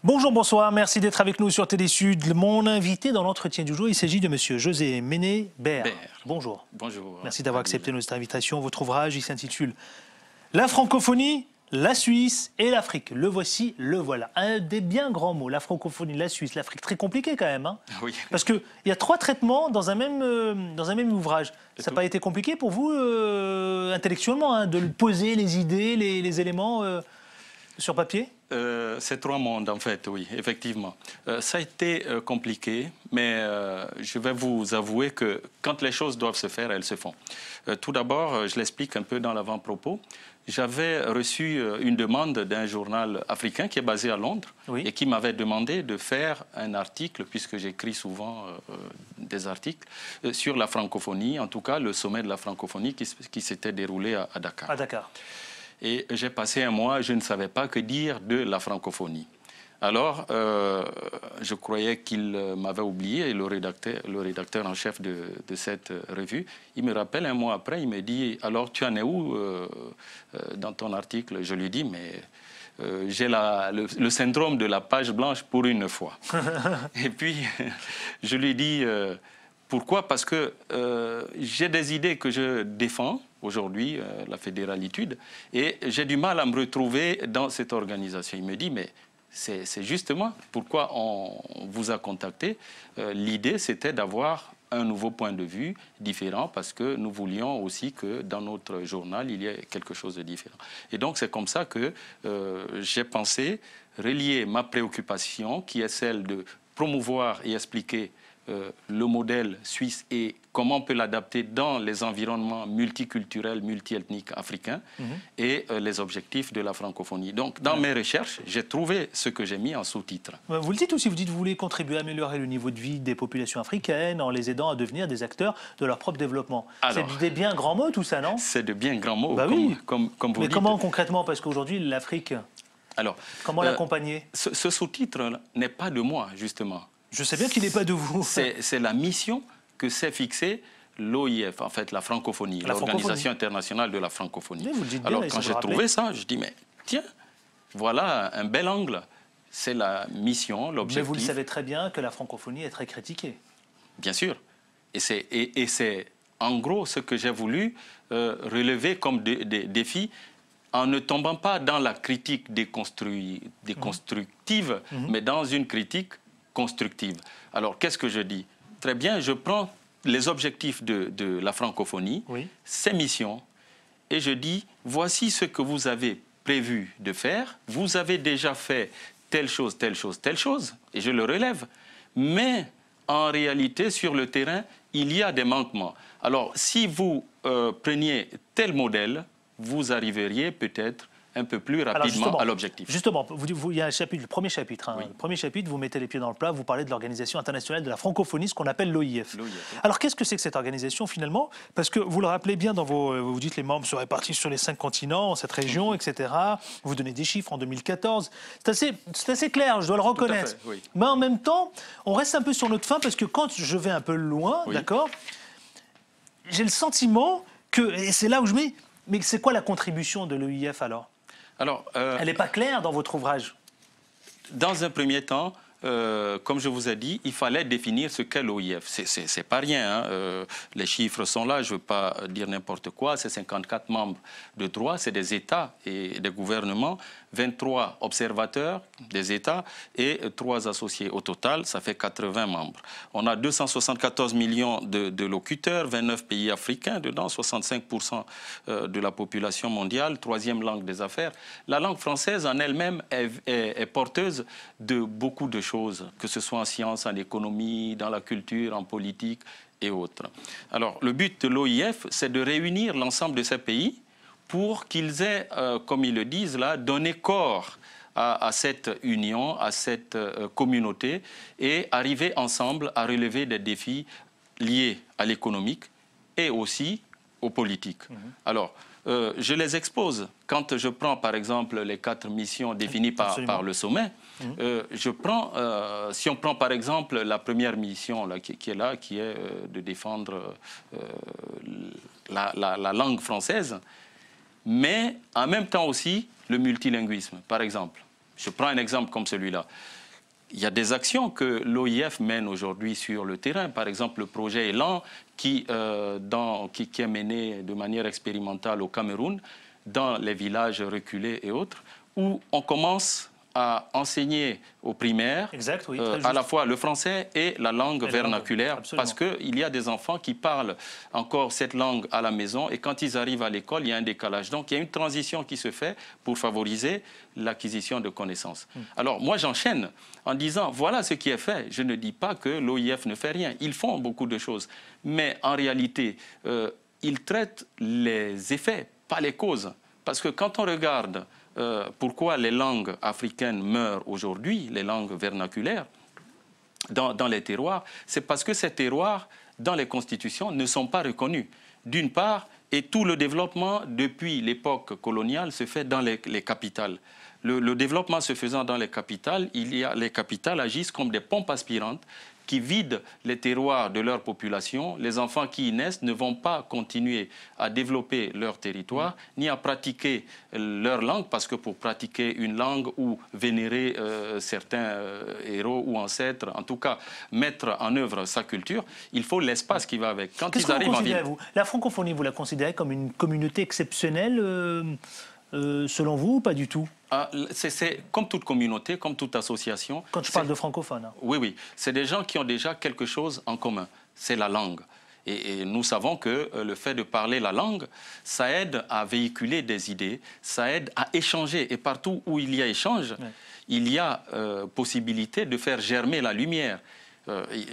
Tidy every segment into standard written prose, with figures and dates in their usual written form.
Bonjour, bonsoir, merci d'être avec nous sur Télé Sud. Mon invité dans l'entretien du jour, il s'agit de monsieur José Ménébert. Bonjour. Bonjour. Merci d'avoir accepté notre invitation. Votre ouvrage, il s'intitule « La francophonie, la Suisse et l'Afrique ». Le voici, le voilà. Un des bien grands mots, la francophonie, la Suisse, l'Afrique. Très compliqué quand même. Hein, oui. Parce qu'il y a 3 traitements dans un même ouvrage. Ça n'a pas été compliqué pour vous, intellectuellement, hein, de poser les idées, les éléments sur papier? C'est 3 mondes, en fait, oui, effectivement. Ça a été compliqué, mais je vais vous avouer que quand les choses doivent se faire, elles se font. Tout d'abord, je l'explique un peu dans l'avant-propos. J'avais reçu une demande d'un journal africain qui est basé à Londres, oui, et qui m'avait demandé de faire un article, puisque j'écris souvent des articles, sur la francophonie, en tout cas le sommet de la francophonie qui s'était déroulé à Dakar. À Dakar. Et j'ai passé un mois, je ne savais pas que dire de la francophonie. Alors, je croyais qu'il m'avait oublié, et le rédacteur en chef de cette revue, il me rappelle un mois après, il me dit « Alors, tu en es où dans ton article ?» Je lui dis « Mais j'ai le syndrome de la page blanche pour une fois. » Et puis, je lui dis pourquoi ? Parce que j'ai des idées que je défends aujourd'hui, la fédéralitude, et j'ai du mal à me retrouver dans cette organisation. Il me dit, mais c'est justement pourquoi on vous a contacté. L'idée, c'était d'avoir un nouveau point de vue différent, parce que nous voulions aussi que dans notre journal, il y ait quelque chose de différent. Et donc, c'est comme ça que j'ai pensé relier ma préoccupation, qui est celle de promouvoir et expliquer le modèle suisse et comment on peut l'adapter dans les environnements multiculturels, multiethniques africains, et les objectifs de la francophonie. Donc, dans mes recherches, j'ai trouvé ce que j'ai mis en sous-titre. Vous le dites aussi, vous dites que vous voulez contribuer à améliorer le niveau de vie des populations africaines en les aidant à devenir des acteurs de leur propre développement. C'est des bien grands mots, tout ça, non? C'est de bien grands mots, bah oui, comme vous dites. Mais comment concrètement? Parce qu'aujourd'hui, l'Afrique, comment l'accompagner? Ce sous-titre n'est pas de moi, justement. Je sais bien qu'il n'est pas de vous. C'est la mission que s'est fixée l'OIF, en fait, la francophonie, l'Organisation internationale de la francophonie. Alors, quand j'ai trouvé ça, je dis, mais tiens, voilà un bel angle. C'est la mission, l'objectif. Mais vous le savez très bien que la francophonie est très critiquée. Bien sûr. Et c'est en gros ce que j'ai voulu relever comme défi, en ne tombant pas dans la critique déconstructive, mais dans une critique constructive. Alors, qu'est-ce que je dis? Très bien, je prends les objectifs de la francophonie, ses missions, et je dis, voici ce que vous avez prévu de faire. Vous avez déjà fait telle chose, telle chose, telle chose, et je le relève. Mais, en réalité, sur le terrain, il y a des manquements. Alors, si vous preniez tel modèle, vous arriveriez peut-être un peu plus rapidement à l'objectif. Justement, il y a un chapitre, le premier chapitre. Hein, le premier chapitre, vous mettez les pieds dans le plat, vous parlez de l'Organisation internationale de la francophonie, ce qu'on appelle l'OIF. Alors, qu'est-ce que c'est que cette organisation, finalement? Parce que vous le rappelez bien, vous dites les membres sont répartis sur les 5 continents, cette région, etc. Vous donnez des chiffres en 2014. C'est assez clair, je dois le reconnaître. Tout à fait, oui. Mais en même temps, on reste un peu sur notre fin, parce que quand je vais un peu loin, d'accord, j'ai le sentiment que, et c'est là où je mets, mais c'est quoi la contribution de l'OIF alors? Elle n'est pas claire dans votre ouvrage. Dans un premier temps, comme je vous ai dit, il fallait définir ce qu'est l'OIF. C'est pas rien, hein. Les chiffres sont là, je ne veux pas dire n'importe quoi. C'est 54 membres de droit, c'est des États et des gouvernements, 23 observateurs des États et 3 associés. Au total, ça fait 80 membres. On a 274 millions de locuteurs, 29 pays africains dedans, 65% de la population mondiale, 3e langue des affaires. La langue française en elle-même est porteuse de beaucoup de choses, que ce soit en sciences, en économie, dans la culture, en politique et autres. Alors, le but de l'OIF, c'est de réunir l'ensemble de ces pays pour qu'ils aient, comme ils le disent là, donné corps à cette union, à cette communauté, et arriver ensemble à relever des défis liés à l'économique et aussi aux politiques. Alors, je les expose. Quand je prends, par exemple, les 4 missions définies par le sommet, si on prend, par exemple, la première mission là, qui est là, qui est de défendre la langue française, mais en même temps aussi le multilinguisme, par exemple. Je prends un exemple comme celui-là. Il y a des actions que l'OIF mène aujourd'hui sur le terrain. Par exemple, le projet Élan qui est mené de manière expérimentale au Cameroun, dans les villages reculés et autres, où on commence à enseigner aux primaires à la fois le français et la langue vernaculaire, parce qu'il y a des enfants qui parlent encore cette langue à la maison et quand ils arrivent à l'école, il y a un décalage. Donc il y a une transition qui se fait pour favoriser l'acquisition de connaissances. Alors moi j'enchaîne en disant voilà ce qui est fait. Je ne dis pas que l'OIF ne fait rien. Ils font beaucoup de choses. Mais en réalité, ils traitent les effets, pas les causes. Parce que quand on regarde pourquoi les langues africaines meurent aujourd'hui, les langues vernaculaires, dans les terroirs, c'est parce que ces terroirs, dans les constitutions, ne sont pas reconnus. D'une part, et tout le développement depuis l'époque coloniale se fait dans les capitales. Le développement se faisant dans les capitales, les capitales agissent comme des pompes aspirantes qui vident les terroirs de leur population. Les enfants qui y naissent ne vont pas continuer à développer leur territoire, ni à pratiquer leur langue, parce que pour pratiquer une langue ou vénérer certains héros ou ancêtres, en tout cas mettre en œuvre sa culture, il faut l'espace qui va avec. Quand ils arrivent en ville, la francophonie, vous la considérez comme une communauté exceptionnelle selon vous ou pas du tout? C'est comme toute communauté, comme toute association. Quand je parle de francophones. Hein. Oui. C'est des gens qui ont déjà quelque chose en commun. C'est la langue. Et nous savons que le fait de parler la langue, ça aide à véhiculer des idées, ça aide à échanger. Et partout où il y a échange, il y a possibilité de faire germer la lumière.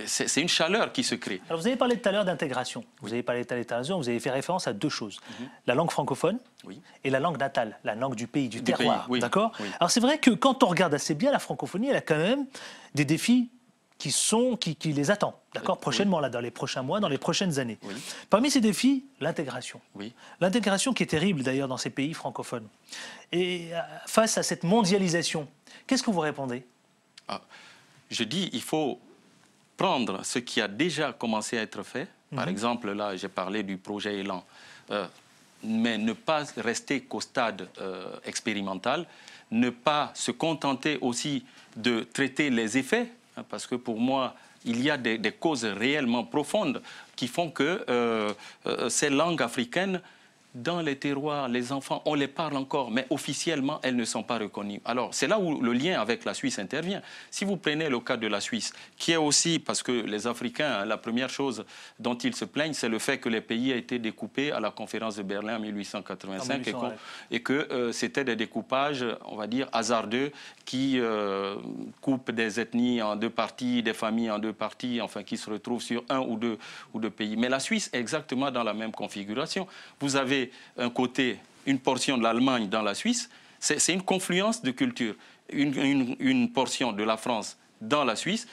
C'est une chaleur qui se crée. Alors vous avez parlé tout à l'heure d'intégration. Vous avez parlé d'intégration, vous avez fait référence à 2 choses. La langue francophone et la langue natale, la langue du pays, du terroir. D'accord ? Alors c'est vrai que quand on regarde assez bien la francophonie, elle a quand même des défis qui les attendent, d'accord, prochainement, là, dans les prochains mois, dans les prochaines années. Parmi ces défis, l'intégration. L'intégration qui est terrible d'ailleurs dans ces pays francophones. Et face à cette mondialisation, qu'est-ce que vous répondez ? Je dis, il faut prendre ce qui a déjà commencé à être fait. Par exemple, là, j'ai parlé du projet Élan. Mais ne pas rester qu'au stade expérimental, ne pas se contenter aussi de traiter les effets, hein, parce que pour moi, il y a des causes réellement profondes qui font que ces langues africaines, dans les terroirs, les enfants, on les parle encore, mais officiellement, elles ne sont pas reconnues. Alors, c'est là où le lien avec la Suisse intervient. Si vous prenez le cas de la Suisse, qui est aussi, parce que les Africains, la première chose dont ils se plaignent, c'est le fait que les pays aient été découpés à la conférence de Berlin en 1885 et que c'était des découpages, on va dire, hasardeux, qui coupent des ethnies en 2 parties, des familles en 2 parties, enfin, qui se retrouvent sur 1 ou 2 pays. Mais la Suisse est exactement dans la même configuration. Vous avez un côté, une portion de l'Allemagne dans la Suisse, c'est une confluence de cultures. Une portion de la France dans la Suisse,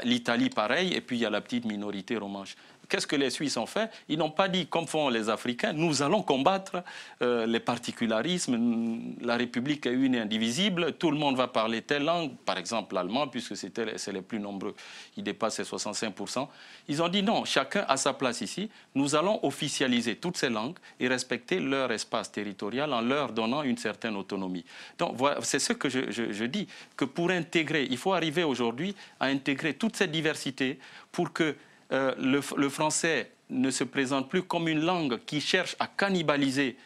l'Italie pareil, et puis il y a la petite minorité romanche. Qu'est-ce que les Suisses ont fait? Ils n'ont pas dit, comme font les Africains, nous allons combattre les particularismes, la République est une et indivisible, tout le monde va parler telle langue, par exemple l'allemand, puisque c'est les plus nombreux, ils dépassent les 65%. Ils ont dit non, chacun a sa place ici, nous allons officialiser toutes ces langues et respecter leur espace territorial en leur donnant une certaine autonomie. Donc voilà, c'est ce que je dis, que pour intégrer, il faut arriver aujourd'hui à intégrer toute cette diversité pour que le français ne se présente plus comme une langue qui cherche à cannibaliser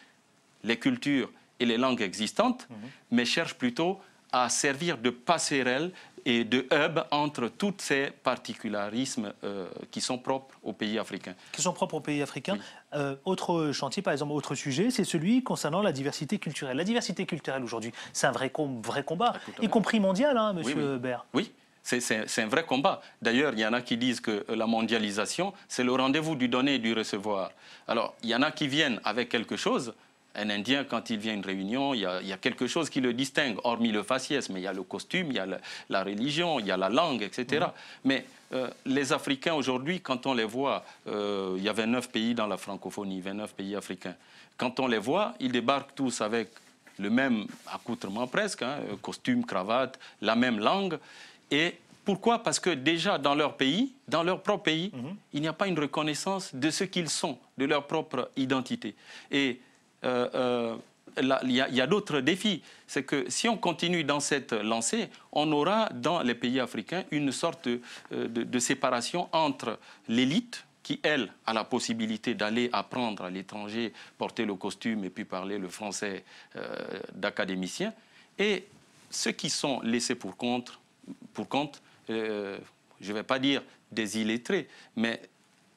les cultures et les langues existantes, mais cherche plutôt à servir de passerelle et de hub entre tous ces particularismes qui sont propres aux pays africains. Qui sont propres aux pays africains. Autre chantier, par exemple, autre sujet, c'est celui concernant la diversité culturelle. La diversité culturelle aujourd'hui, c'est un vrai combat, y compris mondial, hein, monsieur Baird. Oui. C'est un vrai combat. D'ailleurs, il y en a qui disent que la mondialisation, c'est le rendez-vous du donner et du recevoir. Alors, il y en a qui viennent avec quelque chose, Un Indien, quand il vient à une réunion, il y a quelque chose qui le distingue, hormis le faciès, mais il y a le costume, il y a la religion, il y a la langue, etc. Mais les Africains, aujourd'hui, quand on les voit, il y a 29 pays dans la francophonie, 29 pays africains. Quand on les voit, ils débarquent tous avec le même accoutrement presque, hein, costume, cravate, la même langue. Et pourquoi? Parce que déjà dans leur pays, dans leur propre pays, il n'y a pas une reconnaissance de ce qu'ils sont, de leur propre identité. Et il y a d'autres défis. C'est que si on continue dans cette lancée, on aura dans les pays africains une sorte de séparation entre l'élite, qui, elle, a la possibilité d'aller apprendre à l'étranger, porter le costume et puis parler le français d'académicien, et ceux qui sont laissés pour compte, je ne vais pas dire des illettrés, mais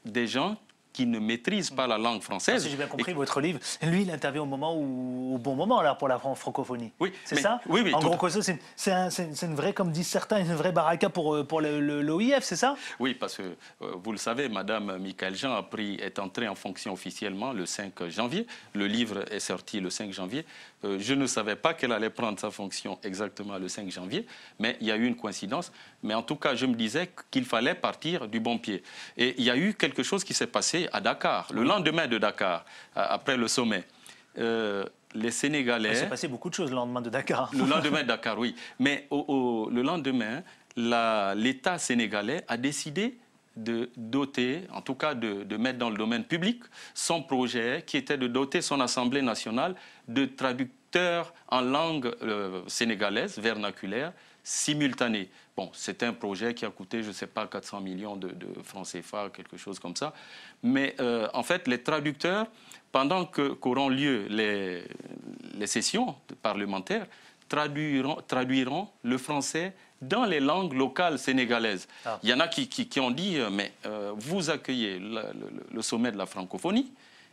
des gens qui ne maîtrisent pas la langue française. Si j'ai bien compris, votre livre, lui, il intervient au bon moment là, pour la francophonie. Oui, c'est ça? Oui. En gros, c'est une vraie, comme disent certains, une vraie baraka pour l'OIF, c'est ça? Oui, parce que, vous le savez, Madame Michaël Jean est entrée en fonction officiellement le 5 janvier. Le livre est sorti le 5 janvier. Je ne savais pas qu'elle allait prendre sa fonction exactement le 5 janvier, mais il y a eu une coïncidence. Mais en tout cas, je me disais qu'il fallait partir du bon pied. Et il y a eu quelque chose qui s'est passé à Dakar, le lendemain de Dakar, après le sommet. Les Sénégalais... Il s'est passé beaucoup de choses le lendemain de Dakar. Le lendemain de Dakar, oui. Mais le lendemain, l'État sénégalais a décidé de doter, en tout cas de mettre dans le domaine public, son projet qui était de doter son Assemblée nationale de traducteurs en langue sénégalaise, vernaculaire, simultanée. Bon, c'est un projet qui a coûté, je ne sais pas, 400 millions de francs CFA, quelque chose comme ça. Mais en fait, les traducteurs, pendant qu'auront lieu les sessions parlementaires, traduiront le français dans les langues locales sénégalaises. Ah. Il y en a qui ont dit, mais vous accueillez le sommet de la francophonie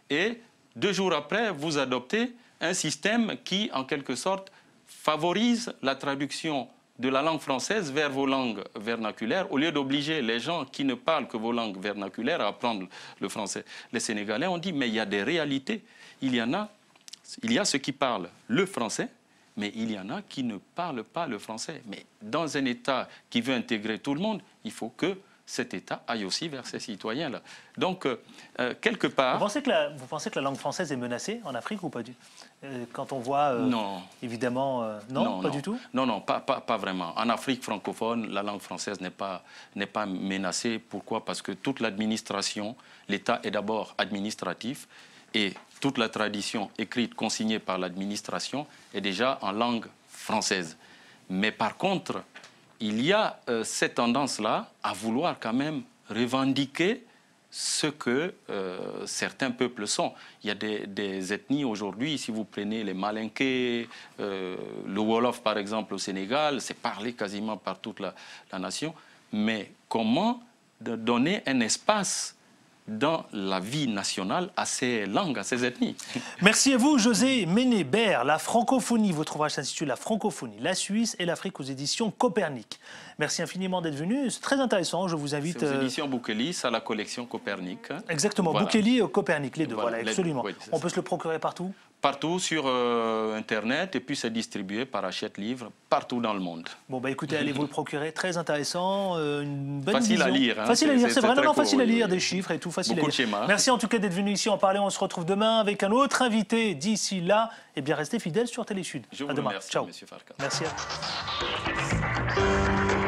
et 2 jours après, vous adoptez un système qui, en quelque sorte, favorise la traduction de la langue française vers vos langues vernaculaires, au lieu d'obliger les gens qui ne parlent que vos langues vernaculaires à apprendre le français. Les Sénégalais ont dit, mais il y a des réalités. Il y a ceux qui parlent le français, mais il y en a qui ne parlent pas le français. Mais dans un État qui veut intégrer tout le monde, il faut que cet État aille aussi vers ces citoyens-là. Donc, quelque part... Vous pensez que la langue française est menacée en Afrique ou pas du tout? Quand on voit, non. Évidemment... non, pas du tout? Non, pas vraiment. En Afrique francophone, la langue française n'est pas menacée. Pourquoi? Parce que toute l'administration, l'État est d'abord administratif, et toute la tradition écrite, consignée par l'administration, est déjà en langue française. Mais par contre, il y a cette tendance-là à vouloir quand même revendiquer ce que certains peuples sont. Il y a des ethnies aujourd'hui, si vous prenez les Malinké, le Wolof par exemple au Sénégal, c'est parlé quasiment par toute la nation. Mais comment donner un espace dans la vie nationale à ces langues, à ces ethnies? Merci à vous, José Ménébert. La francophonie, votre ouvrage s'intitule La francophonie, la Suisse et l'Afrique aux éditions Copernic. Merci infiniment d'être venu, c'est très intéressant, je vous invite... C'est aux éditions Boukelis, à la collection Copernic. Exactement, voilà. Boukelis et Copernic, les deux, voilà, absolument. Oui, on peut se le procurer partout? Partout sur Internet, et puis c'est distribué par Hachette Livre partout dans le monde. Bon, bah écoutez, allez vous le procurer, très intéressant, une bonne facile vision. À lire. Hein, facile à lire, c'est vraiment facile à lire, oui. des chiffres et tout, facile Beaucoup à lire. De schémas. Merci en tout cas d'être venu ici en parler, on se retrouve demain avec un autre invité. D'ici là, eh bien restez fidèles sur Télé Sud. Je vous à demain. remercie, Ciao. Monsieur Farka. Merci à vous.